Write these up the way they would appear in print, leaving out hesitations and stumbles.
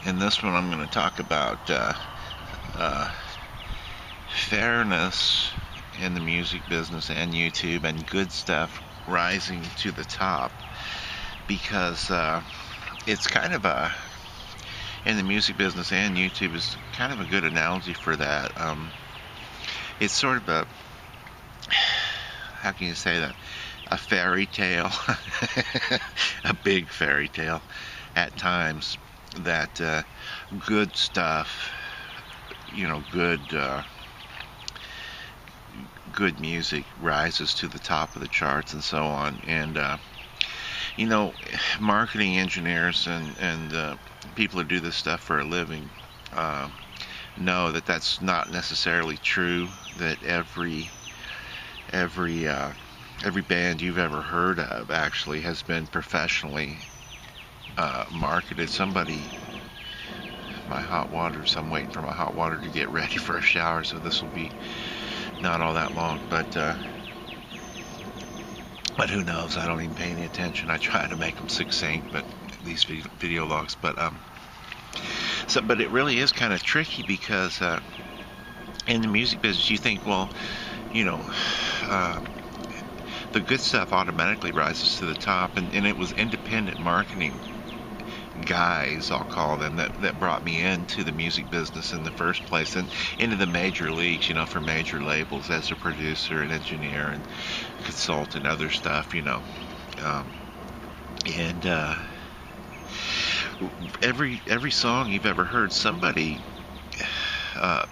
In this one, I'm going to talk about uh, fairness in the music business and YouTube, and good stuff rising to the top, because it's kind of a, in the music business and YouTube is kind of a good analogy for that. It's sort of a, how can you say that? A fairy tale, a big fairy tale at times, that good stuff, good music rises to the top of the charts and so on. And you know, marketing engineers and people who do this stuff for a living uh, know that that's not necessarily true. That every every band you've ever heard of actually has been professionally marketed. My hot water, so I'm waiting for my hot water to get ready for a shower, so this will be not all that long. But who knows? I don't even pay any attention. I try to make them succinct, but these video logs. But it really is kind of tricky, because in the music business, you think, well, you know, uh, the good stuff automatically rises to the top, and it was independent marketing guys, I'll call them, that brought me into the music business in the first place, and into the major leagues, for major labels as a producer and engineer and consultant, other stuff, and every song you've ever heard, somebody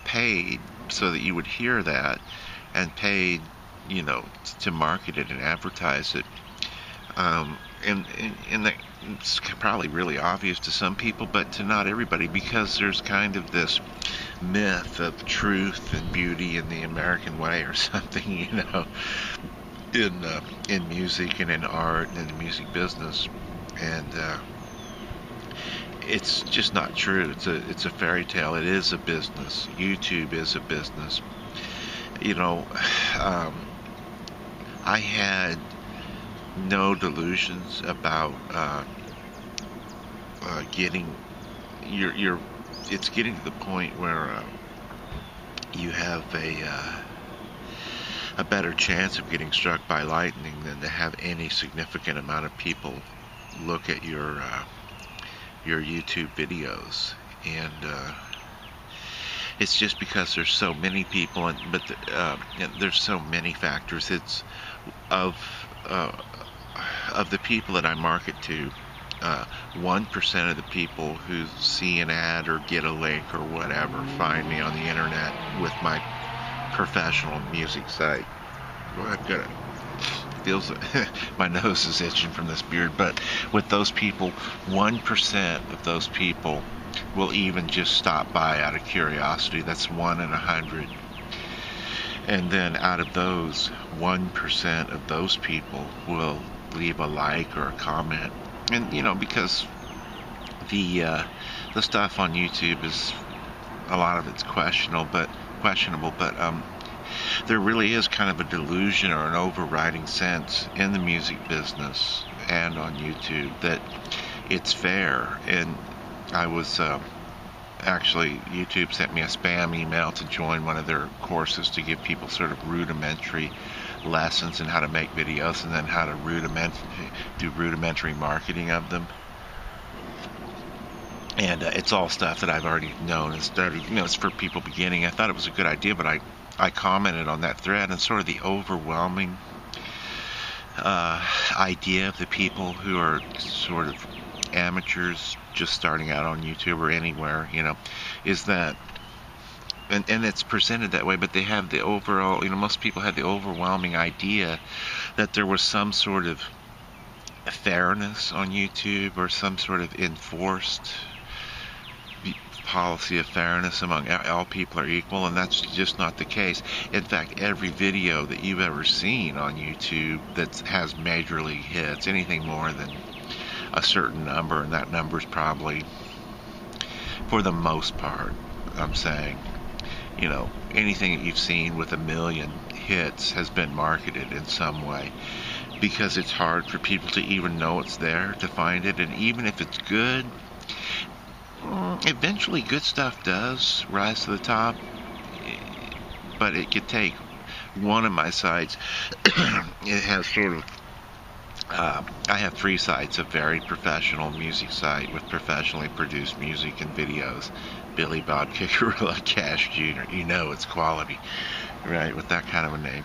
paid so that you would hear that, and paid, to market it and advertise it. And it's probably really obvious to some people, but to not everybody, because there's kind of this myth of truth and beauty in the American way or something, in music and in art and in the music business, and it's just not true. It's a fairy tale. It is a business. YouTube is a business. I had no delusions about getting it's getting to the point where you have a better chance of getting struck by lightning than to have any significant amount of people look at your YouTube videos. And it's just because there's so many people, and there's so many factors. It's of the people that I market to, 1% of the people who see an ad or get a link or whatever find me on the internet with my professional music site. Well, I've got it. Feels my nose is itching from this beard, but with those people, 1% of those people will even just stop by out of curiosity. That's 1 in 100. And then out of those, 1% of those people will leave a like or a comment. And because the stuff on YouTube is, a lot of it's questionable, but there really is kind of a delusion or an overriding sense in the music business and on YouTube that it's fair. And I was actually, YouTube sent me a spam email to join one of their courses to give people sort of rudimentary lessons in how to make videos, and then how to do rudimentary marketing of them. And it's all stuff that I've already known and started. It's for people beginning. I thought it was a good idea, but I commented on that thread, and sort of the overwhelming idea of the people who are sort of amateurs just starting out on YouTube or anywhere, is that, and it's presented that way, but they have the overall, most people have the overwhelming idea that there was some sort of fairness on YouTube, or some sort of enforced policy of fairness among all people are equal, and that's just not the case. In fact, every video that you've ever seen on YouTube that has major league hits, anything more than a certain number, and that number is probably, for the most part, I'm saying, anything that you've seen with 1 million hits has been marketed in some way, because it's hard for people to even know it's there, to find it. And even if it's good, Eventually, good stuff does rise to the top, but it could take one of my sites. It has sort of I have 3 sites: a very professional music site with professionally produced music and videos, Billy Bob Kick-a-Gorilla Cash Jr. You know it's quality, right? With that kind of a name.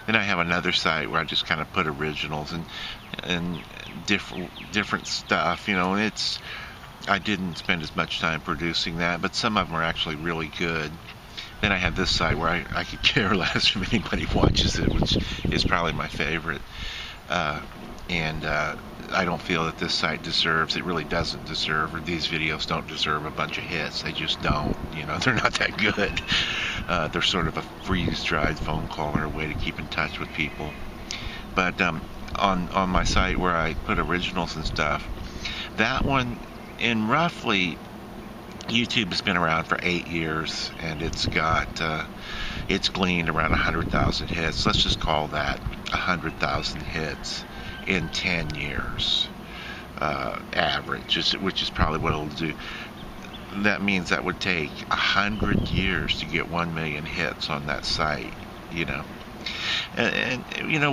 Then I have another site where I just kind of put originals and different stuff. And I didn't spend as much time producing that, but some of them are actually really good. Then I have this site where I could care less if anybody watches it, which is probably my favorite. And I don't feel that this site deserves, it really doesn't deserve, or these videos don't deserve a bunch of hits. They just don't. They're not that good. They're sort of a freeze-dried phone call or a way to keep in touch with people. But on my site where I put originals and stuff, that one, in roughly, YouTube has been around for 8 years, and it's gleaned around 100,000 hits. Let's just call that 100,000 hits in 10 years, average, which is probably what it'll do. That means that would take 100 years to get 1 million hits on that site, And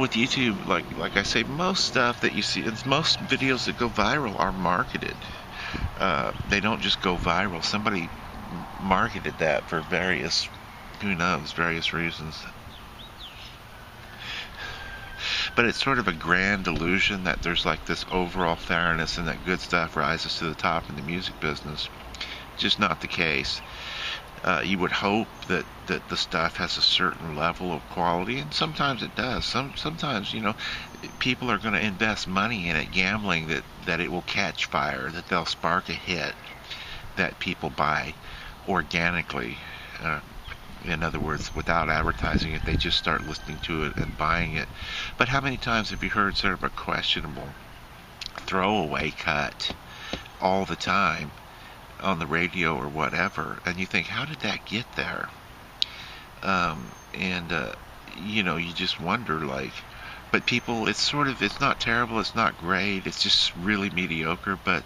with YouTube, like I say, most stuff that you see, most videos that go viral are marketed. They don't just go viral. Somebody marketed that for various reasons. But it's sort of a grand illusion that there's like this overall fairness and that good stuff rises to the top in the music business. Just not the case. You would hope that the stuff has a certain level of quality, and sometimes it does. Sometimes, people are going to invest money in it, gambling that it will catch fire, that they'll spark a hit that people buy organically. In other words, without advertising it, they just start listening to it and buying it. But how many times have you heard sort of a questionable throwaway cut all the time on the radio or whatever, and you think, how did that get there? You just wonder, but people, it's not terrible, it's not great, it's just really mediocre, but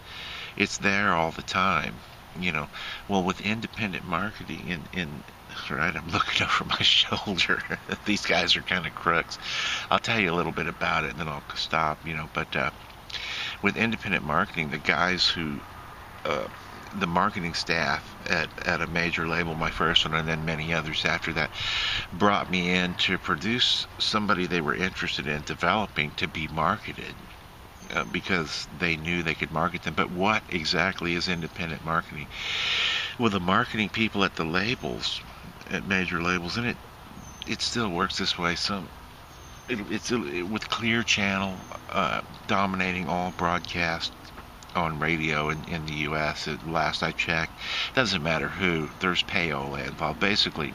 it's there all the time. Well, with independent marketing, right, I'm looking over my shoulder. These guys are kind of crooks. I'll tell you a little bit about it, and then I'll stop. But with independent marketing, the guys who the marketing staff at a major label, my first one, and then many others after that, brought me in to produce somebody they were interested in developing to be marketed, because they knew they could market them. But what exactly is independent marketing? Well, the marketing people at the labels, at major labels, and it still works this way. It's with Clear Channel dominating all broadcast on radio in the U.S. At last I checked, doesn't matter who, there's payola involved. Basically,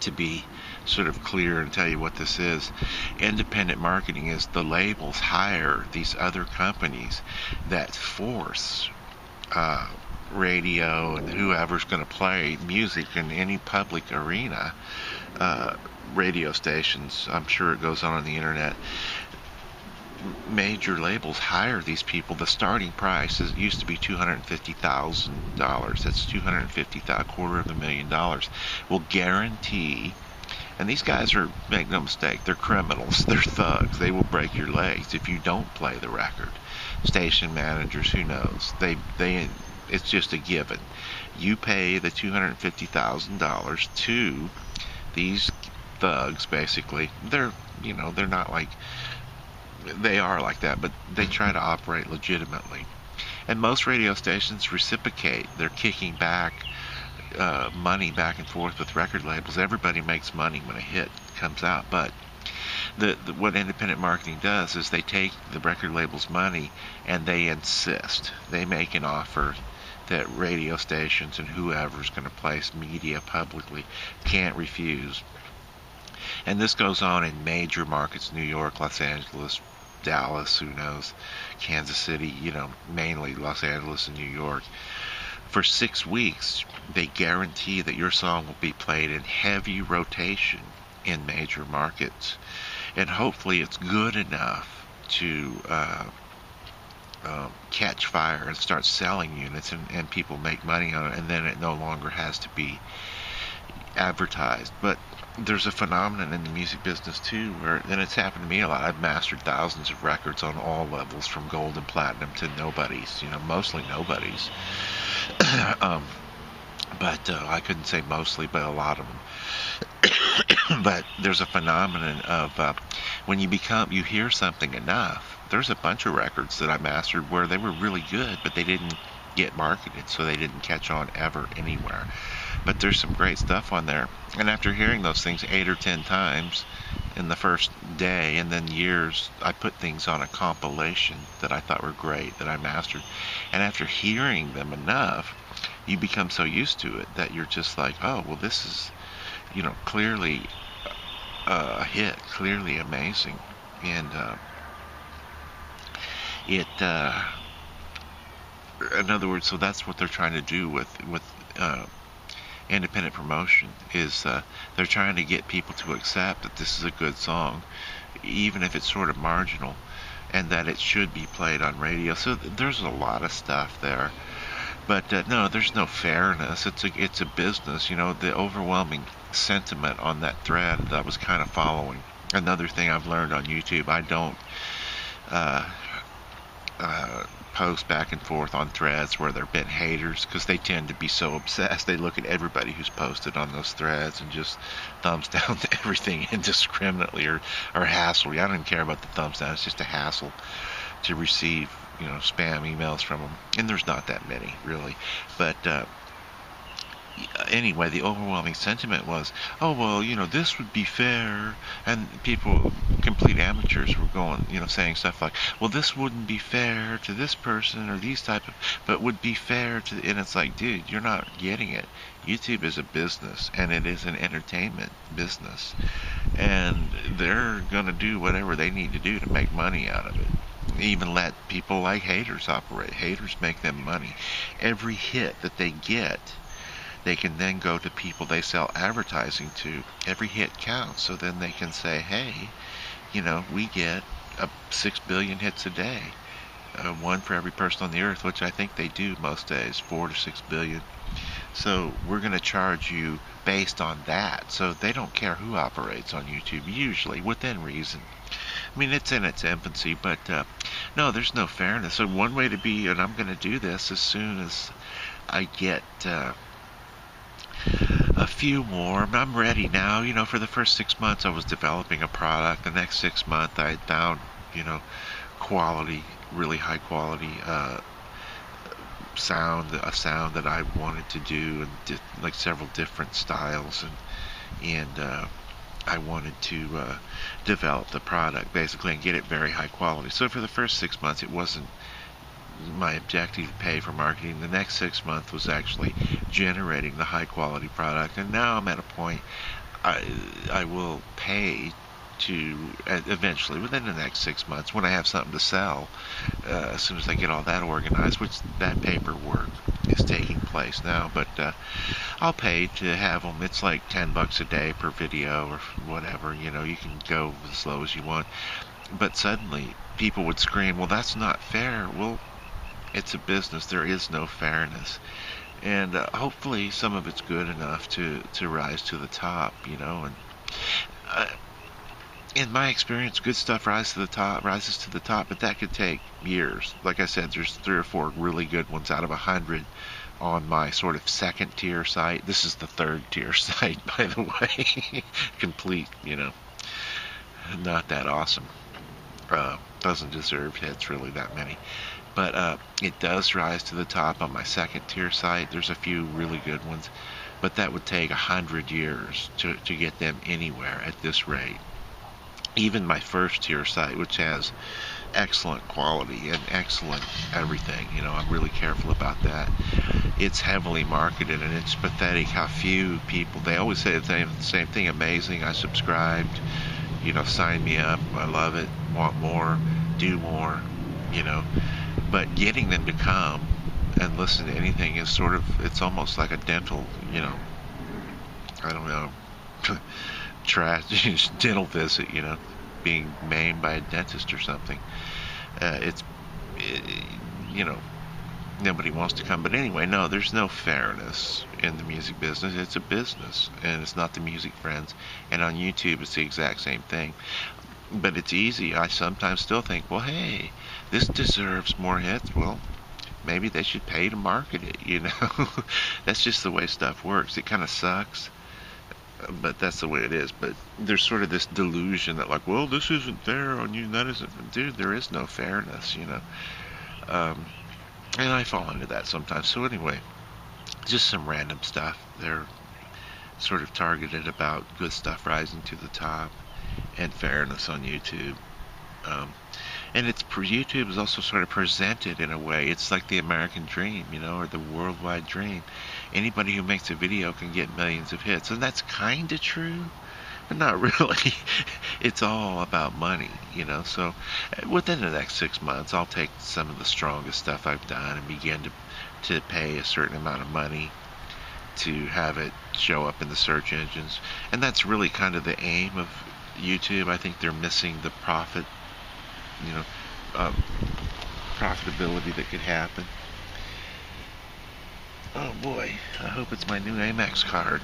to be sort of clear and tell you what this is, independent marketing is the labels hire these other companies that force radio and whoever's going to play music in any public arena, radio stations, I'm sure it goes on the internet. Major labels hire these people. The starting price used to be $250,000. That's $250,000, will guarantee. And these guys are, make no mistake, they're criminals. They're thugs. They will break your legs if you don't play the record. Station managers, who knows? It's just a given. You pay the $250,000 to these thugs. Basically, they're not like. They are like that, but they try to operate legitimately. And most radio stations reciprocate. They're kicking back money back and forth with record labels. Everybody makes money when a hit comes out, but what independent marketing does is they take the record label's money and they insist. They make an offer that radio stations and whoever's going to place media publicly can't refuse. And this goes on in major markets: New York, Los Angeles, Dallas, who knows, Kansas City, mainly Los Angeles and New York. For 6 weeks, they guarantee that your song will be played in heavy rotation in major markets. And hopefully it's good enough to catch fire and start selling units, and people make money on it, and then it no longer has to be advertised. But there's a phenomenon in the music business too, where, and it's happened to me a lot. I've mastered thousands of records on all levels, from gold and platinum to nobodies, mostly nobodies. um, but I couldn't say mostly, but a lot of them. But there's a phenomenon of when you hear something enough. There's a bunch of records that I mastered where they were really good, but they didn't get marketed, so they didn't catch on ever anywhere. But there's some great stuff on there. And after hearing those things 8 or 10 times in the first day, and then years, I put things on a compilation that I thought were great, that I mastered. And after hearing them enough, you become so used to it that you're just like, oh, well, this is, clearly a hit, clearly amazing. And in other words, so that's what they're trying to do with independent promotion, is they're trying to get people to accept that this is a good song, even if it's sort of marginal, and that it should be played on radio. So there's a lot of stuff there. But no, there's no fairness. It's a business. The overwhelming sentiment on that thread that I was kind of following. Another thing I've learned on YouTube, I don't post back and forth on threads where there have been haters, because they tend to be so obsessed. They look at everybody who's posted on those threads and just thumbs down to everything indiscriminately, or hassle. I don't care about the thumbs down. It's just a hassle to receive spam emails from them, and there's not that many really. But anyway, the overwhelming sentiment was, oh, well, this would be fair. And people, complete amateurs, were going, saying stuff like, well, this wouldn't be fair to this person, or these type of, but would be fair to, and it's like, dude, you're not getting it. YouTube is a business, and it is an entertainment business, and they're going to do whatever they need to do to make money out of it. Even let people like haters operate. Haters make them money. Every hit that they get, they can then go to people they sell advertising to. Every hit counts, so then they can say, hey, we get 6 billion hits a day. One for every person on the earth, which I think they do most days, 4 to 6 billion. So we're going to charge you based on that. So they don't care who operates on YouTube, usually, within reason. I mean, it's in its infancy, but no, there's no fairness. So one way to be, and I'm going to do this as soon as I get a few more. I'm ready now. For the first 6 months I was developing a product. The next 6 months I found, quality, really high quality a sound that I wanted to do, and like several different styles, and I wanted to develop the product basically and get it very high quality. So for the first 6 months, it wasn't my objective to pay for marketing. The next 6 months was actually generating the high quality product, and now I'm at a point I will pay to eventually, within the next 6 months, when I have something to sell, as soon as I get all that organized, which that paperwork is taking place now. But I'll pay to have them. It's like $10 a day per video or whatever. You can go as slow as you want. But suddenly people would scream, well, that's not fair. Well, it's a business. There is no fairness. And hopefully some of it's good enough to rise to the top, and in my experience, good stuff rises to the top, but that could take years. Like I said, there's 3 or 4 really good ones out of 100 on my sort of second tier site. This is the third tier site, by the way. Complete, not that awesome. Doesn't deserve hits really that many. But it does rise to the top on my second tier site. There's a few really good ones, but that would take 100 years to get them anywhere at this rate. Even my first tier site, which has excellent quality and excellent everything, I'm really careful about that. It's heavily marketed, and it's pathetic how few people, they always say the same thing, amazing, I subscribed, sign me up, I love it, want more, do more, but getting them to come and listen to anything is sort of, it's almost like a dental, I don't know, dental visit, being maimed by a dentist or something. you know, nobody wants to come. But anyway, no, there's no fairness in the music business. It's a business, and it's not the music friends. And on YouTube, it's the exact same thing. But it's easy. I sometimes still think, well, hey, this deserves more hits. Well, maybe they should pay to market it, you know? That's just the way stuff works. It kind of sucks, but that's the way it is. But there's sort of this delusion that, like, well, this isn't fair on you, and that isn't. Dude, there is no fairness, you know? Um, and I fall into that sometimes. So anyway, just some random stuff. They're sort of targeted about good stuff rising to the top and fairness on YouTube. Um, and YouTube is also sort of presented in a way. It's like the American dream, you know, or the worldwide dream. Anybody who makes a video can get millions of hits, and that's kind of true, but not really. It's all about money, you know. So within the next 6 months, I'll take some of the strongest stuff I've done and begin to pay a certain amount of money to have it show up in the search engines. And that's really kind of the aim of YouTube. I think they're missing the profit, you know, um, profitability that could happen. Oh boy, I hope it's my new Amex card.